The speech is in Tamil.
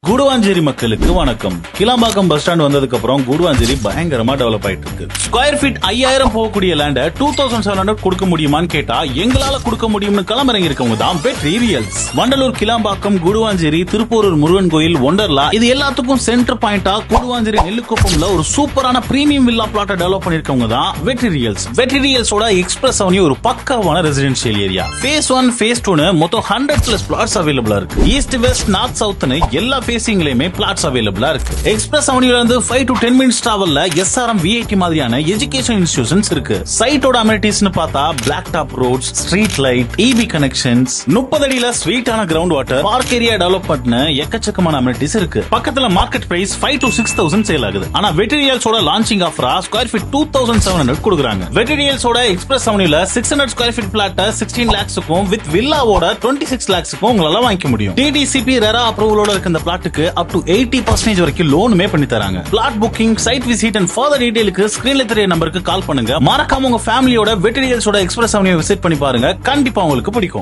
கூடுவாஞ்சேரி மக்களுக்கு வணக்கம். கிளாம்பாக்கம் பஸ் ஸ்டாண்ட் வந்ததுக்கு அப்புறம் கூடுவாஞ்சேரி பயங்கரமா டெவலப் ஆயிட்டு இருக்கு. ஸ்கொயர் ஃபீட் 5000 போகக்கூடிய லேண்ட 2700 கொடுக்க முடியுமான்னு கேட்டா எங்களால கொடுக்க முடியும்னு களமிறங்கி இருக்கவங்க தான் வெற்றி ரியல்ஸ். வண்டலூர், கிளாம்பாக்கம், கூடுவாஞ்சேரி, திருப்பூரூர் முருகன் கோயில், ஒண்டர்லா இது எல்லாத்துக்கும் சென்டர் பாயிண்டா கூடுவாஞ்சேரி நெல்லுக்குப்பம்ல ஒரு சூப்பரான பிரீமியம் வில்லா பிளாட்டை டெவலப் பண்ணிருக்கவங்க தான் வெற்றி ரியல்ஸ். வெற்றி ரியல்ஸோட எக்ஸ்பிரஸ் அவென்யூ ஒரு பக்காவான ரெசிடென்ஷியல் ஏரியா. ஃபேஸ் 1, ஃபேஸ் 2 மொத்தம் 100+ பிளாட்ஸ் அவைலபிளா இருக்கு. ஈஸ்ட், வெஸ்ட், நார்த், சவுத்னு எல்லா பேசிங்லயுமே பிளாட்ஸ் அவைலபிளா இருக்கு. எக்ஸ்பிரஸ் அவென்யூல இருந்து 5 to 10 minutes டிராவல்ல SRM, VIT மாதிரியான எஜுகேஷன் இன்ஸ்டிடியூஷன்ஸ் இருக்கு. சைட்டோட அமெனிட்டிஸ்னு பார்த்தா black top roads, street light, EB connections, 30 அடியில ஸ்வீட்டான கிரவுண்ட் வாட்டர், பார்க் ஏரியா டெவலப்மெண்ட்னு எக்கச்சக்கமான அமெனிட்டிஸ் இருக்கு. பக்கத்துல மார்க்கெட் பிரைஸ் 5 to 6,000 சேல் ஆகுது. ஆனா வெற்றி ரியல்ஸோட லான்ச்சிங் ஆஃபரா ஸ்கொயர் ஃபீட் 2700 கொடுக்குறாங்க. வெற்றி ரியல்ஸோட எக்ஸ்பிரஸ் அவென்யூல 600 ஸ்கொயர் ஃபீட் பிளாட் 16 lakhsக்கும் வித் வில்லாவோட 26 lakhsக்கும் உங்களால வாங்கிக்க முடியும். TDCP ரெரா அப்ரூவலோட இருக்க இந்த பிளாட்டுக்கு up to 80% வரைக்கும் லோனுமே பண்ணி தராங்க. Flat booking, site visit and further டீடைலுக்கு ஸ்கிரீன்ல தெரிய நம்பருக்கு கால் பண்ணுங்க. மறக்காம உங்க ஃபேமிலியோட வெற்றி ரியல்ஸோட எக்ஸ்பிரஸ் அவென்யூ விசிட் பண்ணி பாருங்க. கண்டிப்பா உங்களுக்கு பிடிக்கும்.